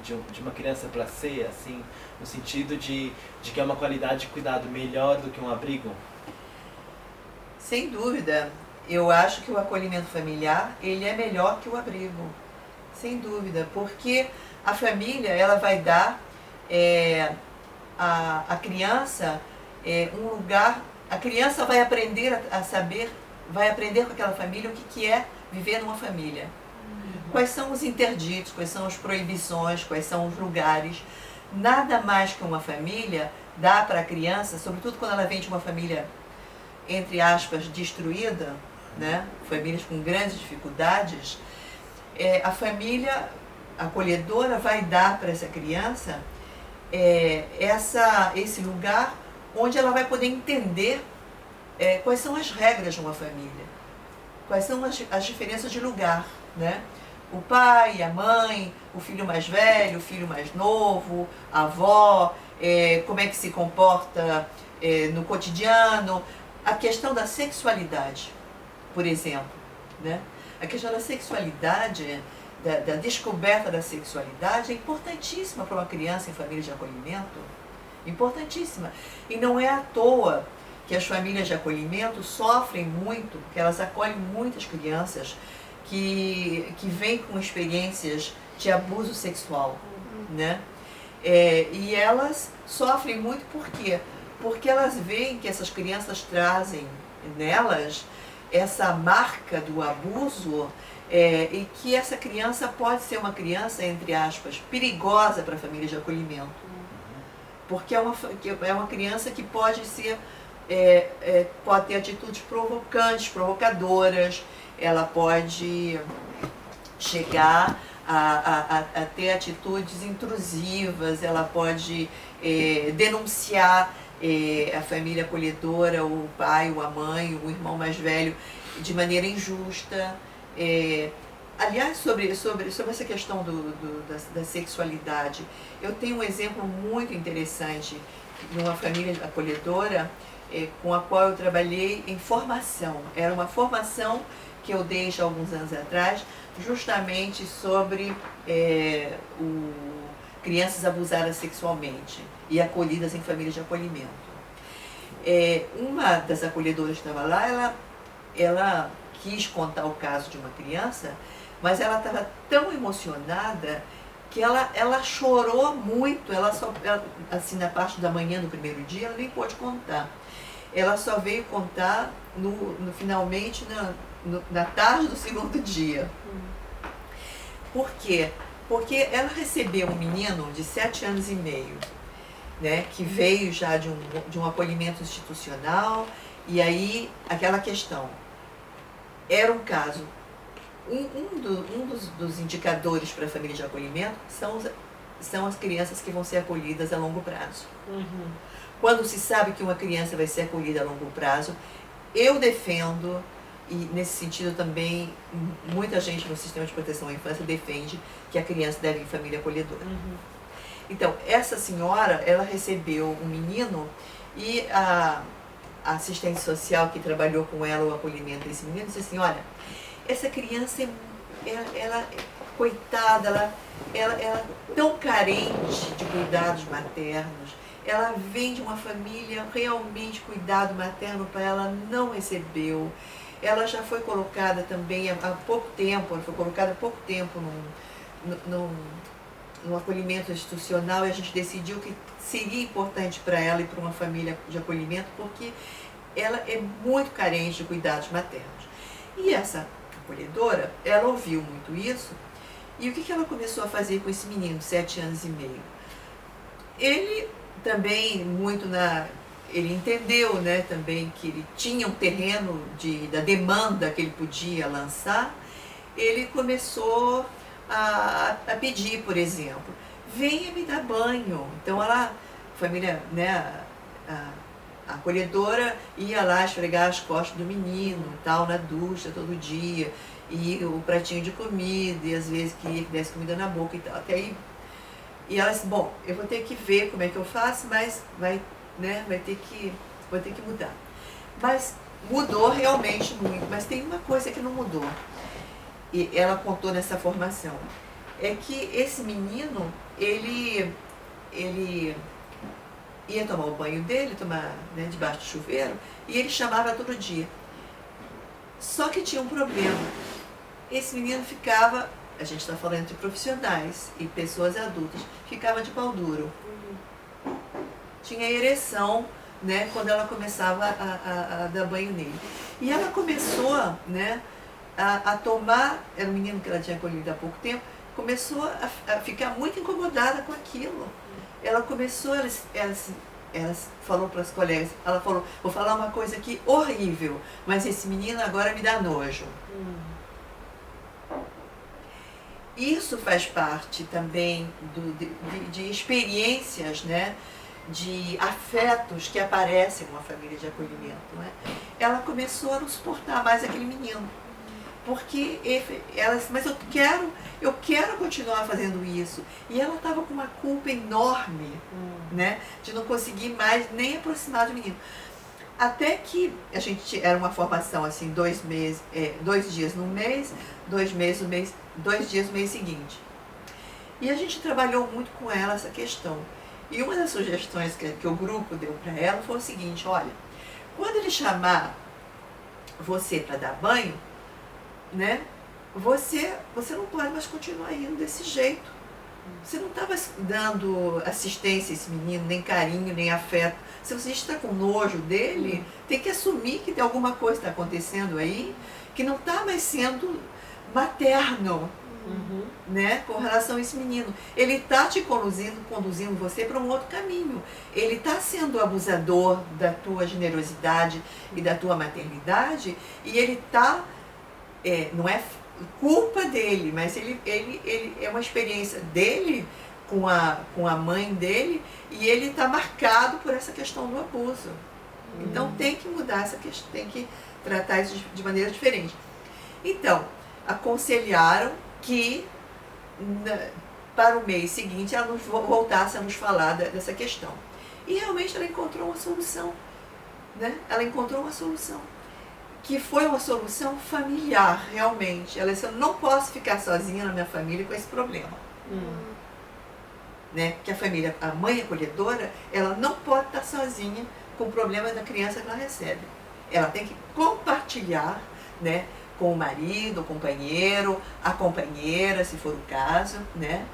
de uma criança para ser, assim, no sentido de que é uma qualidade de cuidado melhor do que um abrigo? Sem dúvida, eu acho que o acolhimento familiar, ele é melhor que o abrigo, sem dúvida, porque a família, ela vai dar a criança um lugar, a criança vai aprender a saber, vai aprender com aquela família o que é viver numa família. Quais são os interditos, quais são as proibições, quais são os lugares. Nada mais que uma família dá para a criança, sobretudo quando ela vem de uma família, entre aspas, destruída, né? Famílias com grandes dificuldades, a família acolhedora vai dar para essa criança esse lugar onde ela vai poder entender quais são as regras de uma família, quais são as diferenças de lugar, né? O pai, a mãe, o filho mais velho, o filho mais novo, a avó, como é que se comporta no cotidiano. A questão da sexualidade, por exemplo, né? A questão da sexualidade, da descoberta da sexualidade é importantíssima para uma criança em família de acolhimento, importantíssima. E não é à toa que as famílias de acolhimento sofrem muito, porque elas acolhem muitas crianças que vêm com experiências de abuso sexual, né? E elas sofrem muito por quê? Porque elas veem que essas crianças trazem nelas essa marca do abuso e que essa criança pode ser uma criança, entre aspas, perigosa para a família de acolhimento. Porque é uma criança que pode ser, pode ter atitudes provocantes, provocadoras, ela pode chegar a ter atitudes intrusivas, ela pode denunciar a família acolhedora, o pai, ou a mãe, o irmão mais velho, de maneira injusta. Aliás, sobre essa questão da sexualidade, eu tenho um exemplo muito interessante de uma família acolhedora com a qual eu trabalhei em formação. Era uma formação que eu dei já alguns anos atrás, justamente sobre crianças abusadas sexualmente e acolhidas em famílias de acolhimento. Uma das acolhedoras que estava lá, ela quis contar o caso de uma criança, mas ela estava tão emocionada que ela chorou muito. Ela assim, na parte da manhã do primeiro dia, ela nem pôde contar. Ela só veio contar finalmente na tarde do segundo dia. Por quê? Porque ela recebeu um menino de 7 anos e meio, né, que veio já de um acolhimento institucional, e aí aquela questão. Era um caso, dos indicadores para a família de acolhimento são as crianças que vão ser acolhidas a longo prazo. Quando se sabe que uma criança vai ser acolhida a longo prazo, eu defendo, e nesse sentido também muita gente no sistema de proteção à infância defende que a criança deve ir em família acolhedora. Então, essa senhora, ela recebeu um menino e a assistente social que trabalhou com ela o acolhimento desse menino disse assim: olha, essa criança ela coitada, ela é tão carente de cuidados maternos, ela vem de uma família realmente cuidado materno para ela não recebeu. Ela já foi colocada também há pouco tempo, ela foi colocada há pouco tempo num acolhimento institucional, e a gente decidiu que seria importante para ela ir para uma família de acolhimento, porque ela é muito carente de cuidados maternos. E essa acolhedora, ela ouviu muito isso, e o que ela começou a fazer com esse menino de 7 anos e meio? Ele também, ele entendeu, né, também que ele tinha um terreno da demanda que ele podia lançar. Ele começou a pedir, por exemplo, venha me dar banho. Então a família, né, a acolhedora ia lá esfregar as costas do menino, tal, na ducha todo dia, e o pratinho de comida, e às vezes queria que desse comida na boca e tal. Até aí, e ela disse, bom, eu vou ter que ver como é que eu faço, mas vou ter que mudar. Mas mudou realmente muito, mas tem uma coisa que não mudou. E ela contou nessa formação. é que esse menino, ele ia tomar o banho dele, tomar, né, debaixo do chuveiro, e ele chamava todo dia. Só que tinha um problema. Esse menino ficava, a gente está falando de profissionais e pessoas adultas, ficava de pau duro. Tinha ereção, né, quando ela começava a dar banho nele. E ela começou, né, a tomar, era um menino que ela tinha acolhido há pouco tempo, começou a ficar muito incomodada com aquilo. Ela começou, ela falou para as colegas, ela falou, vou falar uma coisa aqui horrível, mas esse menino agora me dá nojo. Isso faz parte também de experiências, né, de afetos que aparecem numa família de acolhimento. Né? Ela começou a não suportar mais aquele menino. Porque ela disse, mas eu quero continuar fazendo isso. E ela estava com uma culpa enorme, né, de não conseguir mais nem aproximar do menino. Até que a gente era uma formação assim, 2 dias no mês, 2 dias no mês seguinte. E a gente trabalhou muito com ela essa questão. E uma das sugestões que o grupo deu para ela foi o seguinte, olha, quando ele chamar você para dar banho, né, você não pode mais continuar indo desse jeito. Você não estava dando assistência a esse menino, nem carinho, nem afeto. Se você está com nojo dele, tem que assumir que tem alguma coisa que está acontecendo aí, que não está mais sendo materno, né, com relação a esse menino. Ele está te conduzindo você para um outro caminho. Ele está sendo abusador da tua generosidade e da tua maternidade, e ele está, não é culpa dele, mas ele é uma experiência dele com a mãe dele, e ele está marcado por essa questão do abuso. Então tem que mudar essa questão, tem que tratar isso de maneira diferente. Então, aconselharam que para o mês seguinte ela voltasse a nos falar dessa questão. E realmente ela encontrou uma solução, né? Ela encontrou uma solução, que foi uma solução familiar, realmente. Ela disse, eu não posso ficar sozinha na minha família com esse problema. Né? Porque a mãe acolhedora, ela não pode estar sozinha com o problema da criança que ela recebe. Ela tem que compartilhar, né, com o marido, o companheiro, a companheira, se for o caso, né?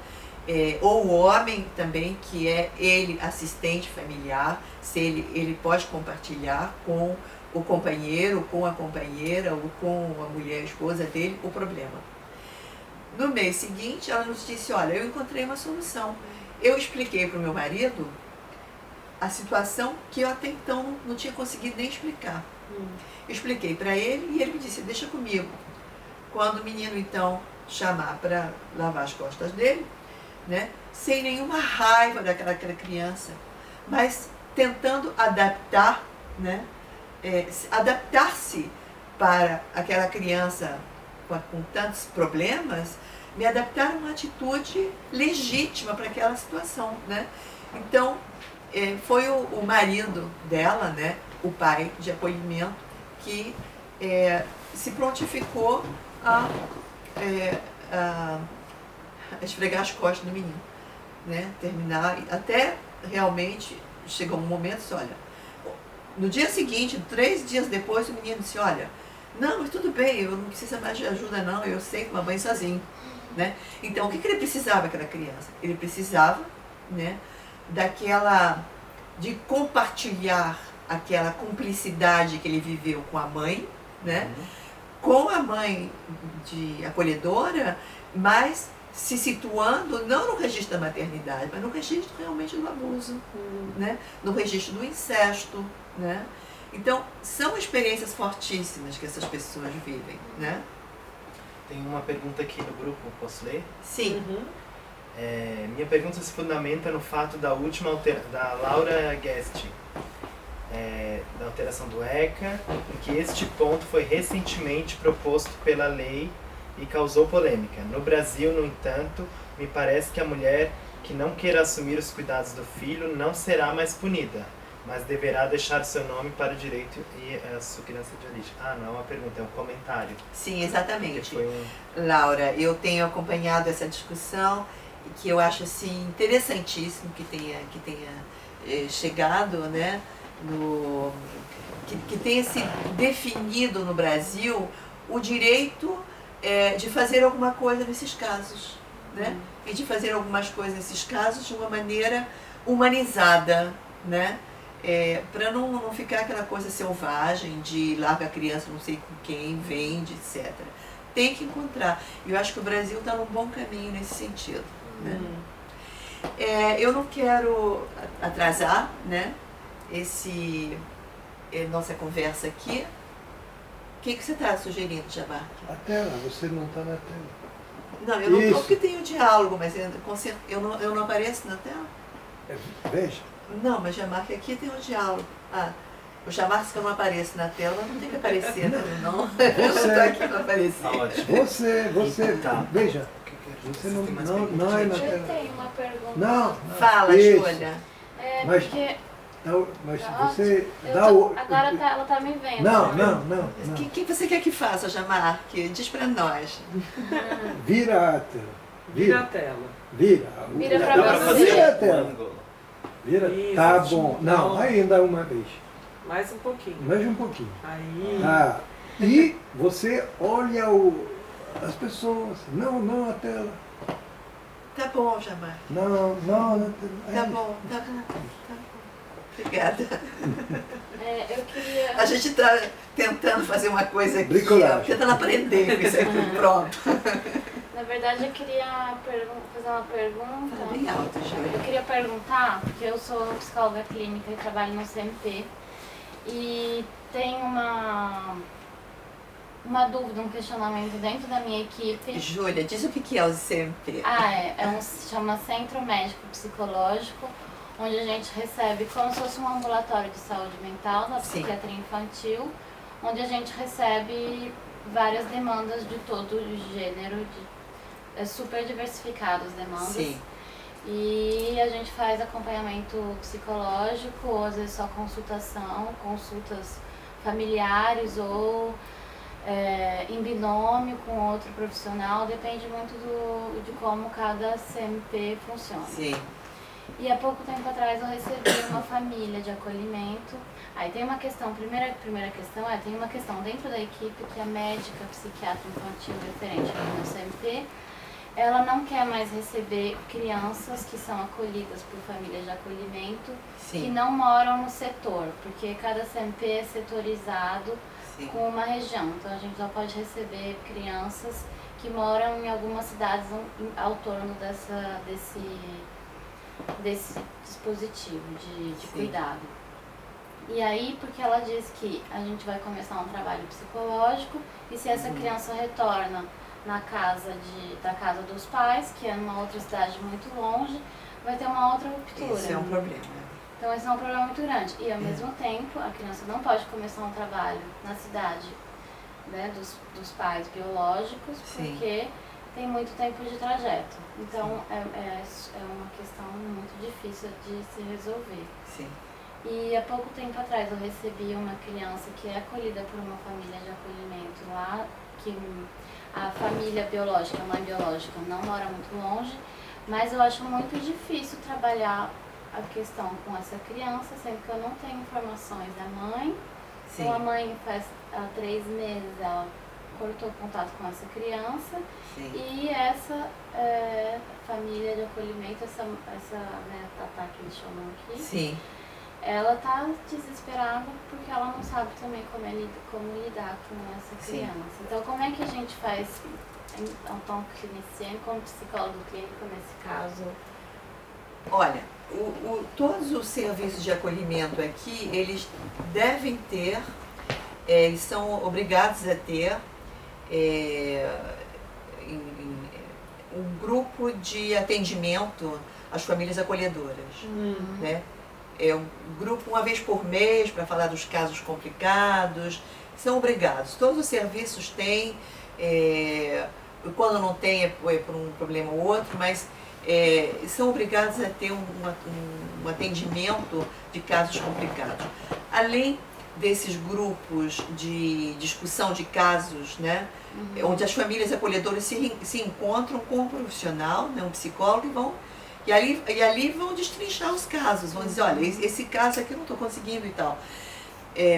Ou o homem também, que é ele assistente familiar, se ele pode compartilhar com o companheiro, com a companheira, ou com a mulher, a esposa dele, o problema. No mês seguinte, ela nos disse, olha, eu encontrei uma solução. Eu expliquei para o meu marido a situação que eu até então não tinha conseguido nem explicar. Expliquei para ele e ele me disse, deixa comigo. Quando o menino, então, chamar para lavar as costas dele, né, sem nenhuma raiva daquela criança, mas tentando adaptar, né, adaptar-se para aquela criança com tantos problemas, me adaptar a uma atitude legítima para aquela situação, né? Então, foi o marido dela, né, o pai de acolhimento, que se prontificou a esfregar as costas do menino, né? Terminar, até realmente chegou um momento, olha, no dia seguinte, 3 dias depois, o menino disse, olha, não, mas tudo bem, eu não preciso mais de ajuda não, eu sei tomar banho sozinho, né? Então, o que ele precisava, aquela criança? Ele precisava, né, de compartilhar aquela cumplicidade que ele viveu com a mãe, né? Com a mãe de acolhedora, mas se situando não no registro da maternidade, mas no registro realmente do abuso, né? No registro do incesto, né? Então, são experiências fortíssimas que essas pessoas vivem, né? Tem uma pergunta aqui no grupo, posso ler? Sim. Minha pergunta se fundamenta no fato da última da Laura Guest, da alteração do ECA, em que este ponto foi recentemente proposto pela lei e causou polêmica. No Brasil, no entanto, me parece que a mulher que não queira assumir os cuidados do filho não será mais punida. mas deverá deixar seu nome para o direito e a sua criança de origem. Ah, não é uma pergunta, é um comentário. Sim, exatamente. Foi Laura, eu tenho acompanhado essa discussão e que eu acho assim interessantíssimo que tenha chegado, né, que tenha se definido no Brasil o direito de fazer alguma coisa nesses casos, né? E de fazer algumas coisas nesses casos de uma maneira humanizada, né? Para não ficar aquela coisa selvagem de larga a criança não sei com quem, vende, etc. Tem que encontrar. E eu acho que o Brasil está num bom caminho nesse sentido, né? Eu não quero atrasar, né, nossa conversa aqui. O que você está sugerindo, Jamar? A tela, você não está na tela. Não, eu não estou porque tem o diálogo, mas eu não apareço na tela? Veja. Não, mas Jamar, que aqui tem o diálogo. O Jamar, se eu não apareço na tela, não tem que aparecer, não. Eu não estou aqui para aparecer. ótimo. Você, Tá. veja. Você não é na Eu tela. tenho uma pergunta. Não. Fala, Isso. Júlia. Mas- Porque Mas Tá você eu dá tô- o... agora ela tá me vendo. Não, né? não. O que você quer que faça, Jamar? Diz para nós. Vira a tela. Vira a tela. Vira. Vira pra Dá pra você. fazer Vira a um tela. ângulo. Vira. Isso, Tá ótimo. bom. Não, ainda uma vez. Mais um pouquinho. Mais um pouquinho. Aí. E você olha as pessoas. Não a tela. Tá bom, Jamar. Não na tela. Tá bom. Obrigada. Eu queria. A gente está tentando fazer uma coisa aqui, Bricolagem. tentando aprender com isso aqui. Pronto. Na verdade, eu queria fazer uma pergunta. Fala bem alto, Júlia. Eu queria perguntar, porque eu sou psicóloga clínica e trabalho no CMP, e tem uma dúvida, um questionamento dentro da minha equipe. Júlia, diz o que é o CMP. Chama Centro Médico Psicológico, onde a gente recebe como se fosse um ambulatório de saúde mental da Sim. psiquiatria infantil, onde a gente recebe várias demandas de todo gênero, super diversificadas demandas. Sim. E a gente faz acompanhamento psicológico, ou às vezes só consultação, consultas familiares ou em binômio com outro profissional, depende muito de como cada CMP funciona. Sim. E há pouco tempo atrás eu recebi uma família de acolhimento. Aí tem uma questão, primeira questão tem uma questão dentro da equipe que a médica psiquiatra infantil referente no CMP, ela não quer mais receber crianças que são acolhidas por famílias de acolhimento que Sim. não moram no setor, porque cada CMP é setorizado Sim. com uma região. Então a gente só pode receber crianças que moram em algumas cidades ao torno desse dispositivo de cuidado. E aí, porque ela diz que a gente vai começar um trabalho psicológico e se essa criança retorna da casa dos pais, que é numa outra cidade muito longe, vai ter uma outra ruptura. Isso é um problema. Então esse é um problema muito grande. E ao mesmo tempo, a criança não pode começar um trabalho na cidade, né, dos pais biológicos, Sim. porque tem muito tempo de trajeto. Então é uma questão muito difícil de se resolver. Sim. E há pouco tempo atrás eu recebi uma criança que é acolhida por uma família de acolhimento lá, que a família biológica, a mãe biológica, não mora muito longe, mas eu acho muito difícil trabalhar a questão com essa criança, sendo que eu não tenho informações da mãe. Sim. Então a mãe há 3 meses ela cortou contato com essa criança. Sim. E essa família de acolhimento, essa né, Tatá que eles chamam aqui, Sim. ela tá desesperada porque ela não sabe também como lidar com essa Sim. criança. Então como é que a gente faz, então, cliniciano, como psicólogo clínico nesse caso? Olha, todos os serviços de acolhimento aqui, eles devem ter, eles são obrigados a ter um grupo de atendimento às famílias acolhedoras, né? É um grupo uma vez por mês para falar dos casos complicados, são obrigados. Todos os serviços têm, quando não tem é por um problema ou outro, mas são obrigados a ter um atendimento de casos complicados. Além desses grupos de discussão de casos, né, onde as famílias acolhedoras se encontram com um profissional, né, um psicólogo, e ali vão destrinchar os casos, vão dizer, olha, esse caso aqui eu não estou conseguindo e tal,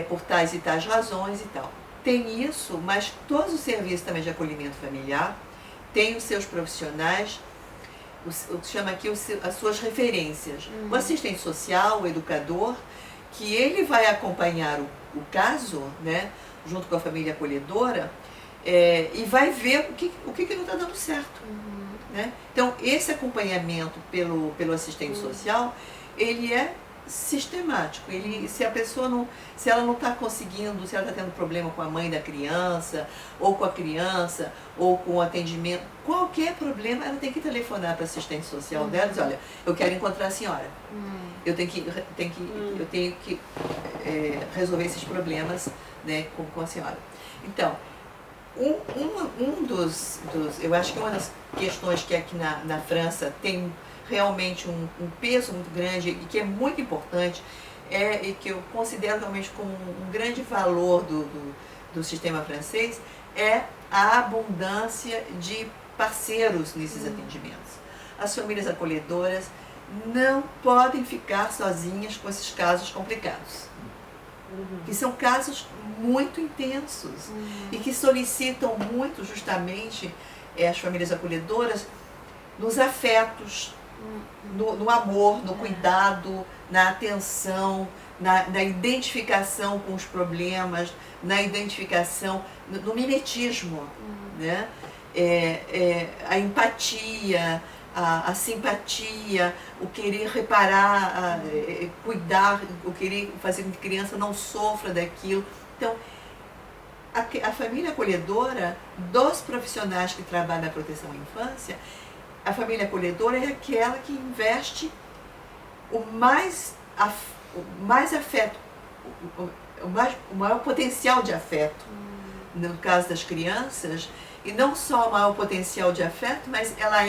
por tais e tais razões e tal. Tem isso, mas todos os serviços também de acolhimento familiar têm os seus profissionais, chama aqui as suas referências. O assistente social, o educador, que ele vai acompanhar o caso, né, junto com a família acolhedora, e vai ver o que não está dando certo. Né? Então, esse acompanhamento pelo assistente social, ele é sistemático. Se a pessoa se ela não está conseguindo, se ela está tendo problema com a mãe da criança, ou com a criança, ou com o atendimento, qualquer problema, ela tem que telefonar para a assistente social dela e dizer, olha, eu quero encontrar a senhora. Eu tenho que resolver esses problemas, né, com a senhora. Então, eu acho que uma das questões que aqui na França tem realmente um peso muito grande e que é muito importante, e que eu considero realmente como um grande valor do sistema francês, é a abundância de parceiros nesses atendimentos. As famílias acolhedoras não podem ficar sozinhas com esses casos complicados. Que são casos muito intensos e que solicitam muito justamente as famílias acolhedoras nos afetos, no amor, no cuidado, na atenção, na identificação com os problemas, na identificação, no mimetismo, né? A empatia, a simpatia, o querer reparar, cuidar, o querer fazer com que a criança não sofra daquilo. Então, a família acolhedora dos profissionais que trabalham na proteção à infância, a família acolhedora é aquela que investe o maior potencial de afeto, no caso das crianças, e não só o maior potencial de afeto, mas ela